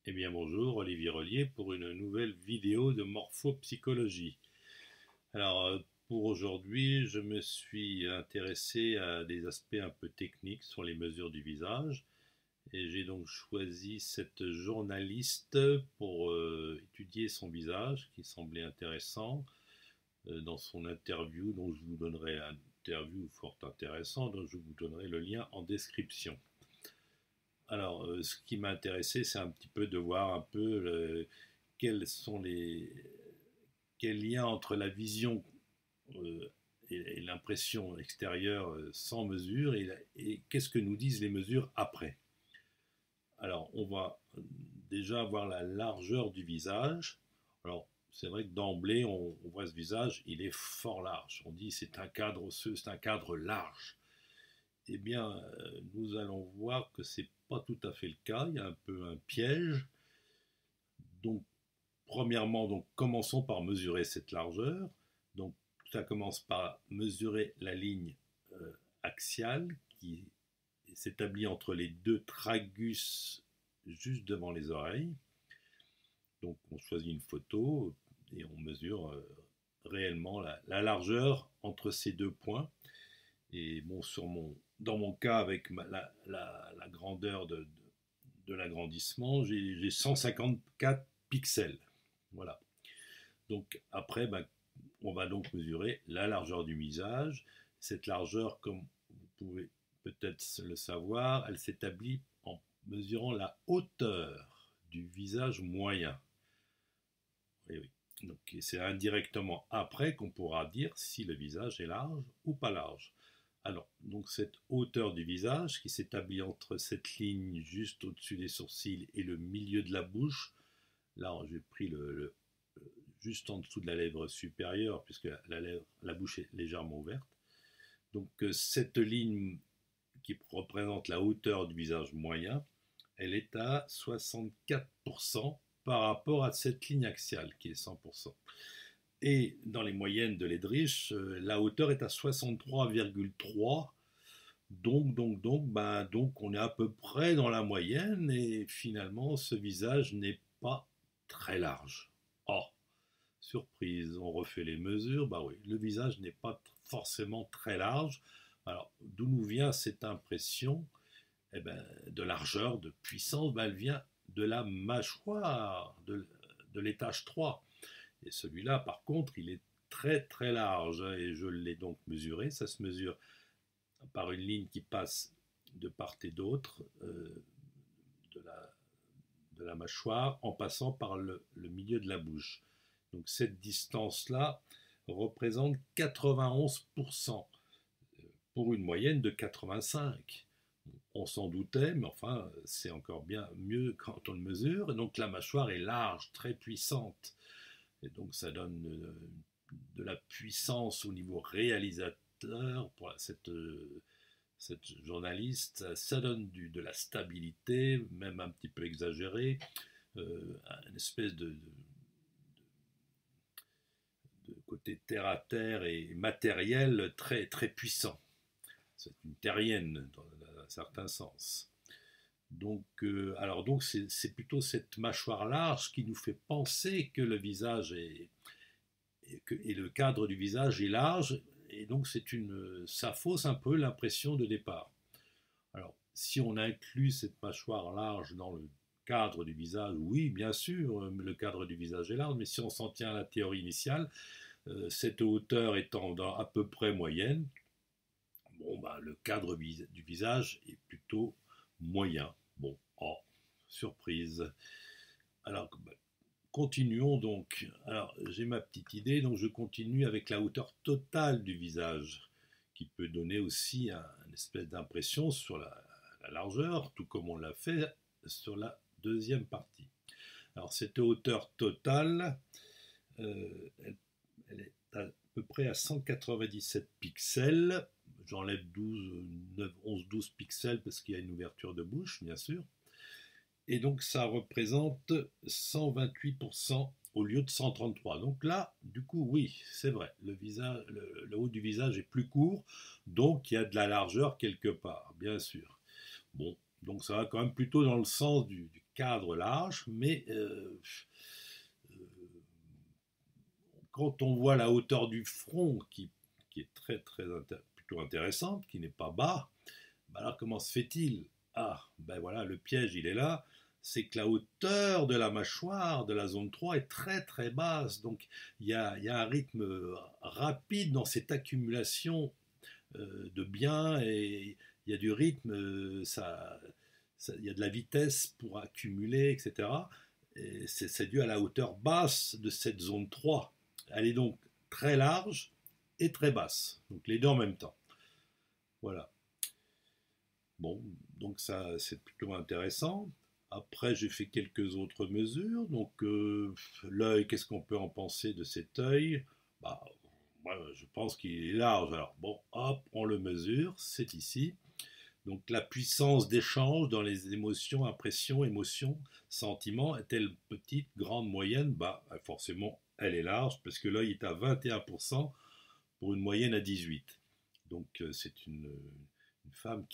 Eh bien bonjour, Olivier Relier pour une nouvelle vidéo de morphopsychologie. Alors pour aujourd'hui, je me suis intéressé à des aspects un peu techniques sur les mesures du visage et j'ai donc choisi cette journaliste pour étudier son visage qui semblait intéressant dans son interview dont je vous donnerai un interview fort intéressant dont je vous donnerai le lien en description. Alors, ce qui m'a intéressé, c'est un petit peu de voir un peu quels sont quels liens entre la vision euh, et l'impression extérieure sans mesure et qu'est-ce que nous disent les mesures après. Alors, on va déjà voir la largeur du visage. Alors, c'est vrai que d'emblée, on voit ce visage, il est fort large. On dit c'est un cadre osseux, c'est un cadre large. Eh bien, nous allons voir que c'est pas tout à fait le cas. Il y a un peu un piège. Donc, premièrement, donc, commençons par mesurer cette largeur. Donc, ça commence par mesurer la ligne axiale qui s'établit entre les deux tragus juste devant les oreilles. Donc, on choisit une photo et on mesure réellement la largeur entre ces deux points. Et bon, dans mon cas, avec la grandeur de l'agrandissement, j'ai 154 pixels. Voilà. Donc après, ben, on va donc mesurer la largeur du visage. Cette largeur, comme vous pouvez peut-être le savoir, elle s'établit en mesurant la hauteur du visage moyen. Oui, oui. Donc c'est indirectement après qu'on pourra dire si le visage est large ou pas large. Alors, donc cette hauteur du visage qui s'établit entre cette ligne juste au-dessus des sourcils et le milieu de la bouche, là j'ai pris juste en dessous de la lèvre supérieure puisque la bouche est légèrement ouverte. Donc cette ligne qui représente la hauteur du visage moyen, elle est à 64% par rapport à cette ligne axiale qui est 100%. Et dans les moyennes de Ledrich, la hauteur est à 63,3. Donc, on est à peu près dans la moyenne et finalement, ce visage n'est pas très large. Oh, surprise, on refait les mesures. Bah oui, le visage n'est pas forcément très large. Alors, d'où nous vient cette impression eh ben, de largeur, de puissance? Ben, elle vient de la mâchoire, de l'étage 3. Et celui-là, par contre, il est très très large et je l'ai donc mesuré. Ça se mesure par une ligne qui passe de part et d'autre de, de la mâchoire en passant par le milieu de la bouche. Donc cette distance-là représente 91% pour une moyenne de 85. On s'en doutait, mais enfin, c'est encore bien mieux quand on le mesure. Et donc la mâchoire est large, très puissante. Et donc ça donne de la puissance au niveau réalisateur pour cette journaliste. Ça donne de la stabilité, même un petit peu exagérée, une espèce de côté terre à terre et matériel très, très puissant. C'est une terrienne dans un certain sens. Donc, donc c'est plutôt cette mâchoire large qui nous fait penser que le visage et le cadre du visage est large, et donc ça fausse un peu l'impression de départ. Alors, si on inclut cette mâchoire large dans le cadre du visage, oui, bien sûr, le cadre du visage est large, mais si on s'en tient à la théorie initiale, cette hauteur étant à peu près moyenne, bon, bah, le cadre du visage est plutôt moyen. Bon, oh, surprise. Alors, bah, continuons donc. Alors, j'ai ma petite idée, donc je continue avec la hauteur totale du visage, qui peut donner aussi une espèce d'impression sur la largeur, tout comme on l'a fait sur la deuxième partie. Alors, cette hauteur totale, elle est à peu près à 197 pixels. J'enlève 11, 12 pixels parce qu'il y a une ouverture de bouche, bien sûr. Et donc ça représente 128% au lieu de 133. Donc là, du coup, oui, c'est vrai, le haut du visage est plus court, donc il y a de la largeur quelque part, bien sûr. Bon, Donc ça va quand même plutôt dans le sens du cadre large, mais quand on voit la hauteur du front qui est plutôt intéressante, qui n'est pas bas, ben alors comment se fait-il? Ah, ben voilà, le piège il est là, c'est que la hauteur de la mâchoire de la zone 3 est très basse, donc il y a un rythme rapide dans cette accumulation de biens et il y a du rythme, il y a de la vitesse pour accumuler, etc. Et c'est dû à la hauteur basse de cette zone 3. Elle est donc très large et très basse, donc les deux en même temps. Voilà. Bon, donc ça c'est plutôt intéressant. Après, j'ai fait quelques autres mesures. Donc, l'œil, qu'est-ce qu'on peut en penser de cet œil? Bah, moi, je pense qu'il est large. Alors, bon, hop, on le mesure, c'est ici. Donc, la puissance d'échange dans les émotions, impressions, émotions, sentiments, est-elle petite, grande, moyenne? Bah, forcément, elle est large, parce que l'œil est à 21% pour une moyenne à 18%. Donc, c'est une femme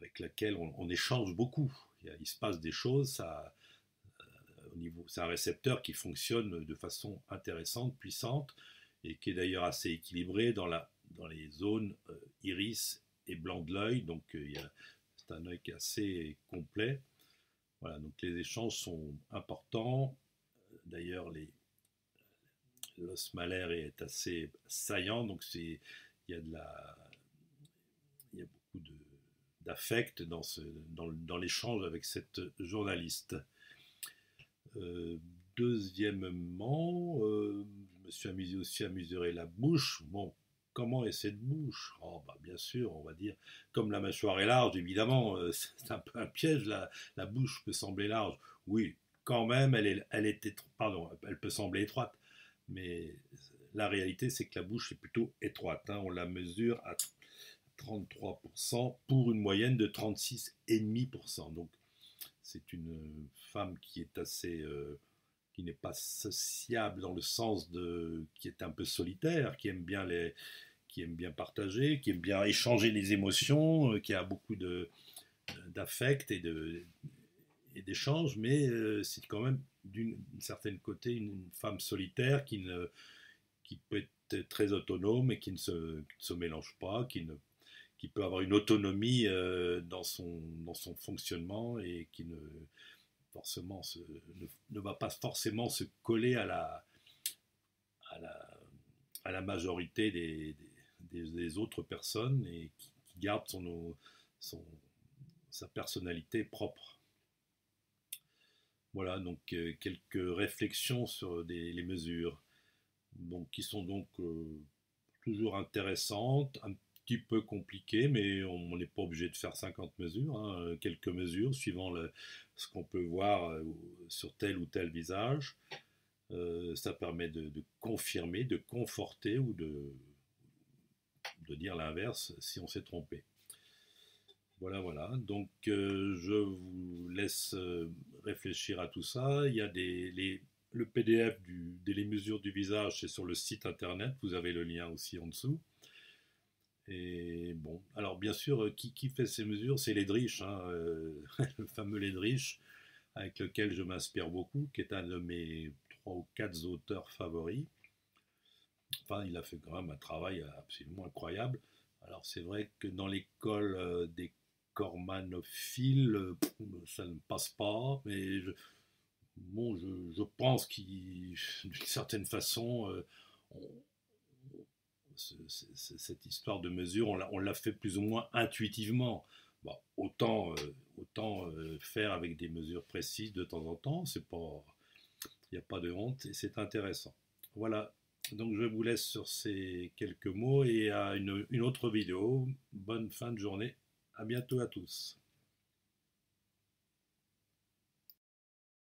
avec laquelle on échange beaucoup. Il se passe des choses, c'est un récepteur qui fonctionne de façon intéressante, puissante, et qui est d'ailleurs assez équilibré dans les zones iris et blanc de l'œil. Donc c'est un œil qui est assez complet. Voilà, donc les échanges sont importants. D'ailleurs, l'os malaire est assez saillant, donc il y a il y a beaucoup d'affect dans l'échange avec cette journaliste. Deuxièmement, je me suis amusé aussi à mesurer la bouche. Bon, comment est cette bouche? Oh, bah, bien sûr, on va dire, comme la mâchoire est large, évidemment, c'est un peu un piège, la bouche peut sembler large. Oui, quand même, elle peut sembler étroite, mais la réalité, c'est que la bouche est plutôt étroite, hein. On la mesure à 33% pour une moyenne de 36,5%. Donc, c'est une femme qui est qui n'est pas sociable dans le sens qui est un peu solitaire, qui aime bien partager, qui aime bien échanger les émotions, qui a beaucoup d'affect et d'échanges, mais c'est quand même d'une certaine côté une femme solitaire qui peut être très autonome et qui ne se mélange pas, qui peut avoir une autonomie dans son fonctionnement et qui forcément ne va pas forcément se coller à la, à la majorité des autres personnes et qui garde son, sa personnalité propre. Voilà, donc quelques réflexions sur les mesures, donc, qui sont donc toujours intéressantes, un petit peu compliquées, mais on n'est pas obligé de faire 50 mesures, hein, quelques mesures suivant ce qu'on peut voir sur tel ou tel visage. Ça permet de confirmer, de conforter ou de dire l'inverse si on s'est trompé. Voilà, voilà. Donc, je vous laisse réfléchir à tout ça. Il y a le PDF des mesures du visage, c'est sur le site internet. Vous avez le lien aussi en dessous. Et bon, alors bien sûr, qui fait ces mesures? C'est Ledrich, hein, le fameux Ledrich, avec lequel je m'inspire beaucoup, qui est un de mes 3 ou 4 auteurs favoris. Enfin, il a fait quand même un travail absolument incroyable. Alors c'est vrai que dans l'école des cormanophiles, ça ne passe pas, mais bon, je pense d'une certaine façon, cette histoire de mesure, on l'a fait plus ou moins intuitivement. Bon, autant faire avec des mesures précises de temps en temps, il n'y a pas de honte et c'est intéressant. Voilà, donc je vous laisse sur ces quelques mots et à une autre vidéo. Bonne fin de journée, à bientôt à tous.